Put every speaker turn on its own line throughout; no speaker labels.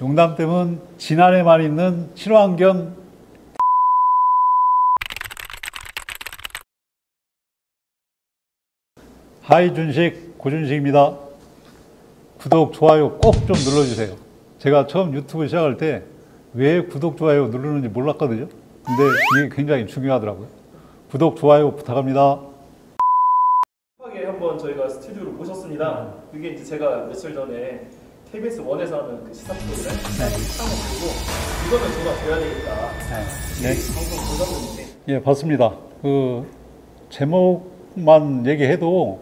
용담댐은 진안에만 있는 친환경 하이 준식 고준식입니다. 구독, 좋아요 꼭 좀 눌러주세요. 제가 처음 유튜브 시작할 때 왜 구독, 좋아요 누르는지 몰랐거든요. 근데 이게 굉장히 중요하더라고요. 구독, 좋아요 부탁합니다.
급하게 한번 저희가 스튜디오를 모셨습니다. 그게 이제 제가 며칠 전에 KBS 1에서 하는 그 시사 프로그램 시사를 보고 이거는 제가 돼야 되겠다.
네.
방송 보다 보는데
예, 봤습니다. 그 제목만 얘기해도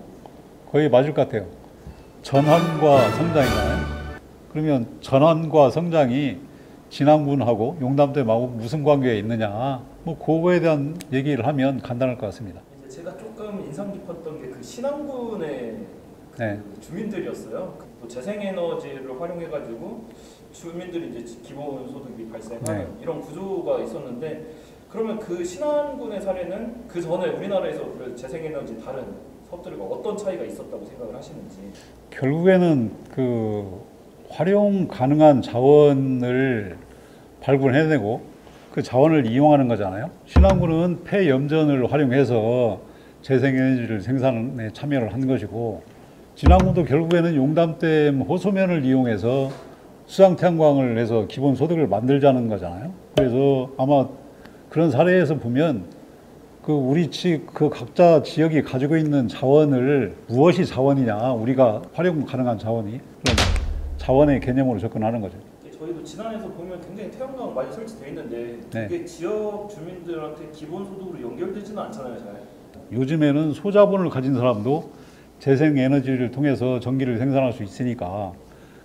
거의 맞을 것 같아요. 전환과 성장이잖아요. 그러면 전환과 성장이 진안군하고 용담댐하고 무슨 관계가 있느냐, 뭐 그거에 대한 얘기를 하면 간단할 것 같습니다.
이제 제가 조금 인상 깊었던 게 그 신안군의
네.
주민들이었어요. 또 재생에너지를 활용해가지고 주민들이 이제 기본 소득이 발생하는
네.
이런 구조가 있었는데, 그러면 그 신안군의 사례는 그 전에 우리나라에서 그 재생에너지 다른 사업들과 어떤 차이가 있었다고 생각을 하시는지.
결국에는 그 활용 가능한 자원을 발굴해내고 그 자원을 이용하는 거잖아요. 신안군은 폐염전을 활용해서 재생에너지를 생산에 참여를 한 것이고, 진안군도 결국에는 용담댐 호소면을 이용해서 수상태양광을 해서 기본 소득을 만들자는 거잖아요. 그래서 아마 그런 사례에서 보면 그 각자 지역이 가지고 있는 자원을, 무엇이 자원이냐, 우리가 활용 가능한 자원이, 그런 자원의 개념으로 접근하는 거죠.
저희도 진안에서 보면 굉장히 태양광 많이 설치되어 있는데 그게
네.
지역 주민들한테 기본 소득으로 연결되지는 않잖아요, 잘.
요즘에는 소자본을 가진 사람도 재생에너지를 통해서 전기를 생산할 수 있으니까.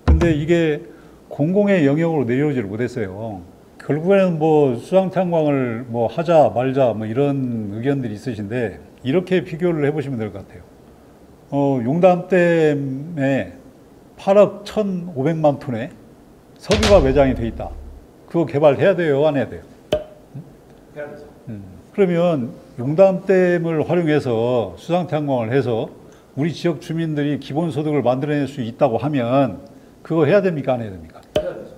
근데 이게 공공의 영역으로 내려오지를 못했어요. 결국에는 뭐 수상태양광을 뭐 하자 말자 뭐 이런 의견들이 있으신데, 이렇게 비교를 해보시면 될 것 같아요. 용담댐에 8억 1,500만 톤의 석유가 매장이 돼 있다. 그거 개발해야 돼요, 안 해야 돼요?
해야 되죠.
그러면 용담댐을 활용해서 수상태양광을 해서 우리 지역 주민들이 기본 소득을 만들어낼 수 있다고 하면 그거 해야 됩니까, 안 해야 됩니까?
해야 되죠.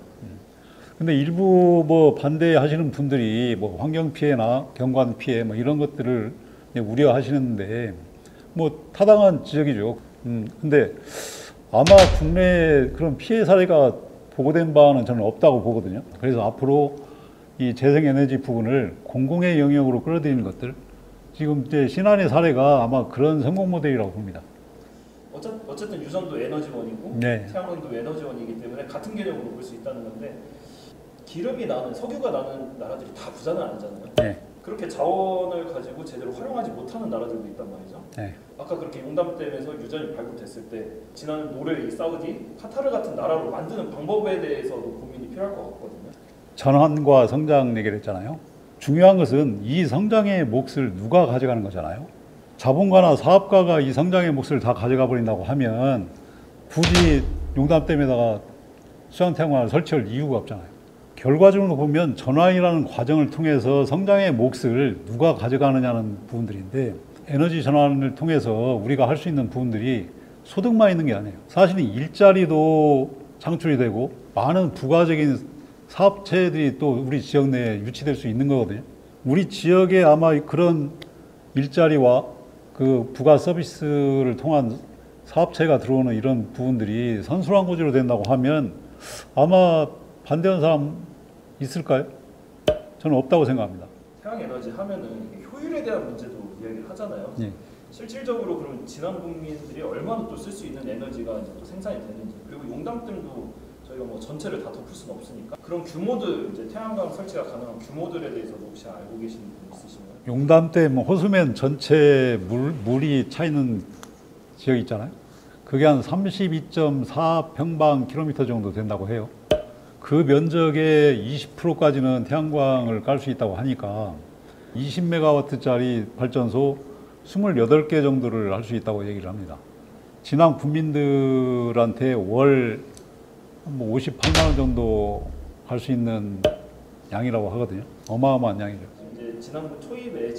근데 일부 뭐 반대하시는 분들이 뭐 환경 피해나 경관 피해 뭐 이런 것들을 우려하시는데, 뭐 타당한 지적이죠. 근데 아마 국내에 그런 피해 사례가 보고된 바는 저는 없다고 보거든요. 그래서 앞으로 이 재생에너지 부분을 공공의 영역으로 끌어들이는 것들, 지금 이제 신안의 사례가 아마 그런 성공 모델이라고 봅니다.
어쨌든 유전도 에너지원이고
네.
태양광도 에너지원이기 때문에 같은 개념으로 볼 수 있다는 건데, 기름이 나는, 석유가 나는 나라들이 다 부자는 아니잖아요.
네.
그렇게 자원을 가지고 제대로 활용하지 못하는 나라들도 있단 말이죠.
네.
아까 그렇게 용담댐에서 유전이 발굴됐을 때 지난 노르웨이, 사우디, 카타르 같은 나라로 만드는 방법에 대해서도 고민이 필요할 것 같거든요.
전환과 성장 얘기를 했잖아요. 중요한 것은 이 성장의 몫을 누가 가져가는 거잖아요. 자본가나 사업가가 이 성장의 몫을 다 가져가 버린다고 하면 굳이 용담댐에다가 수상태양광을 설치할 이유가 없잖아요. 결과적으로 보면 전환이라는 과정을 통해서 성장의 몫을 누가 가져가느냐는 부분들인데, 에너지 전환을 통해서 우리가 할 수 있는 부분들이 소득만 있는 게 아니에요. 사실은 일자리도 창출이 되고 많은 부가적인 사업체들이 또 우리 지역 내에 유치될 수 있는 거거든요. 우리 지역에 아마 그런 일자리와 그 부가 서비스를 통한 사업체가 들어오는 이런 부분들이 선순환 구조로 된다고 하면 아마 반대하는 사람 있을까요? 저는 없다고 생각합니다.
태양에너지 하면은 효율에 대한 문제도 이야기를 하잖아요.
예.
실질적으로 그럼 진안 국민들이 얼마나 또 쓸 수 있는 에너지가 이제 또 생산이 되는지, 그리고 용담댐도 저희가 뭐 전체를 다 덮을 수는 없으니까 그런 규모들, 이제 태양광 설치가 가능한 규모들에 대해서도 혹시 알고 계시는 분 있으신가요?
용담댐 호수면 전체 물이 차 있는 지역이 있잖아요. 그게 한 32.4 평방킬로미터 정도 된다고 해요. 그 면적의 20%까지는 태양광을 깔 수 있다고 하니까 20메가와트짜리 발전소 28개 정도를 할 수 있다고 얘기를 합니다. 진안 국민들한테 월 58만 원 정도 할 수 있는 양이라고 하거든요. 어마어마한 양이죠.
이제 이제 지난번 초입에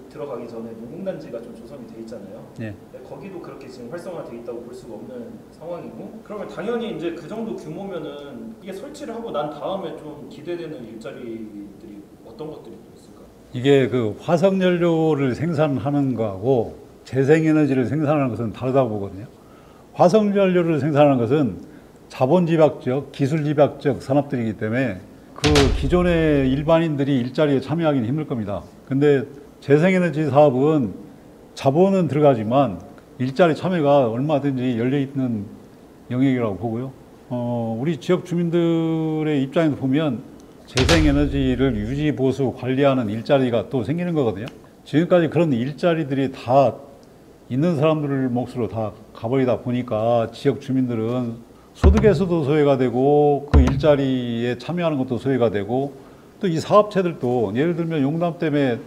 들어가기 전에 농공단지가 좀 조성이 돼 있잖아요.
예.
네, 거기도 그렇게 지금 활성화돼 있다고 볼 수가 없는 상황이고, 그러면 당연히 이제 그 정도 규모면은 이게 설치를 하고 난 다음에 좀 기대되는 일자리들이 어떤 것들이 또 있을까요?
이게 그 화석연료를 생산하는 거하고 재생에너지를 생산하는 것은 다르다고 보거든요. 화석연료를 생산하는 것은 자본집약적, 기술집약적 산업들이기 때문에 그 기존의 일반인들이 일자리에 참여하기는 힘들 겁니다. 근데 재생에너지 사업은 자본은 들어가지만 일자리 참여가 얼마든지 열려있는 영역이라고 보고요. 우리 지역 주민들의 입장에서 보면 재생에너지를 유지, 보수, 관리하는 일자리가 또 생기는 거거든요. 지금까지 그런 일자리들이 다 있는 사람들 몫으로 다 가버리다 보니까 지역 주민들은 소득에서도 소외가 되고 그 일자리에 참여하는 것도 소외가 되고, 또 이 사업체들도 예를 들면 용담댐에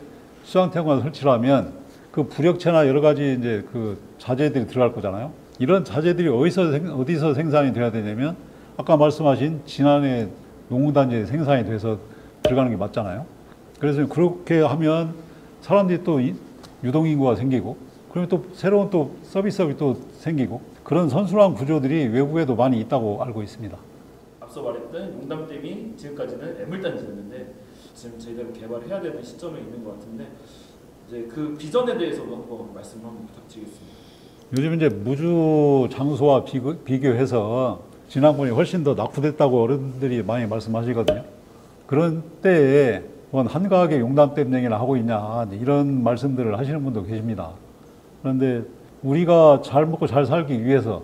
수상태관을 설치를 하면 그 부력체나 여러 가지 이제 그 자재들이 들어갈 거잖아요. 이런 자재들이 어디서 생산이 돼야 되냐면 아까 말씀하신 진안의 농구단지에 생산이 돼서 들어가는 게 맞잖아요. 그래서 그렇게 하면 사람들이 또 유동인구가 생기고, 그러면 또 새로운 또 서비스업이 또 생기고, 그런 선순환 구조들이 외국에도 많이 있다고 알고 있습니다.
앞서 말했던 용담댐이 지금까지는 애물단지였는데 지금 저희대로 개발을 해야 되는 시점에 있는 것 같은데, 이제 그 비전에 대해서도 한번 말씀 한번 부탁드리겠습니다.
요즘 이제 무주 장소와 비교해서 진앙군이 훨씬 더 낙후됐다고 어른들이 많이 말씀하시거든요. 그런 때에 뭔 한가하게 용담댐 얘기를 하고 있냐 이런 말씀들을 하시는 분도 계십니다. 그런데 우리가 잘 먹고 잘 살기 위해서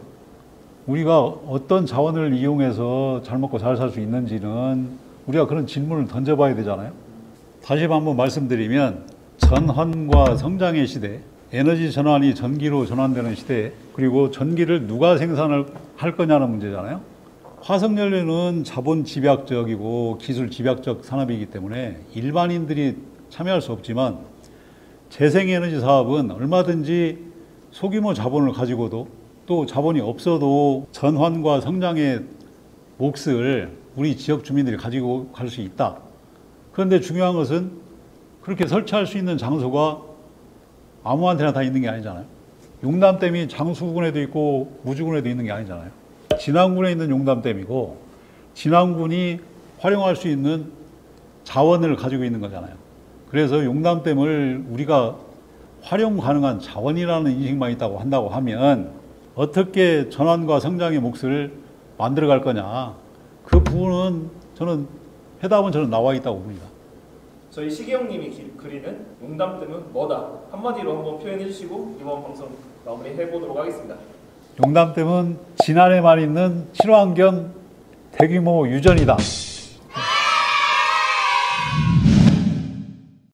우리가 어떤 자원을 이용해서 잘 먹고 잘 살 수 있는지는 우리가 그런 질문을 던져봐야 되잖아요. 다시 한번 말씀드리면 전환과 성장의 시대, 에너지 전환이 전기로 전환되는 시대, 그리고 전기를 누가 생산을 할 거냐는 문제잖아요. 화석연료는 자본 집약적이고 기술 집약적 산업이기 때문에 일반인들이 참여할 수 없지만, 재생에너지 사업은 얼마든지 소규모 자본을 가지고도 또 자본이 없어도 전환과 성장의 몫을 우리 지역 주민들이 가지고 갈 수 있다. 그런데 중요한 것은 그렇게 설치할 수 있는 장소가 아무한테나 다 있는 게 아니잖아요. 용담댐이 장수군에도 있고 무주군에도 있는 게 아니잖아요. 진안군에 있는 용담댐이고 진안군이 활용할 수 있는 자원을 가지고 있는 거잖아요. 그래서 용담댐을 우리가 활용 가능한 자원이라는 인식만 있다고 한다고 하면 어떻게 전환과 성장의 몫을 만들어 갈 거냐, 그 부분은 해답은 나와 있다고 봅니다.
저희 시기형님이 그리는 용담댐은 뭐다 한마디로 한번 표현해 주시고 이번 방송 마무리해 보도록 하겠습니다.
용담댐은 진안에만 있는 친환경 대규모 유전이다.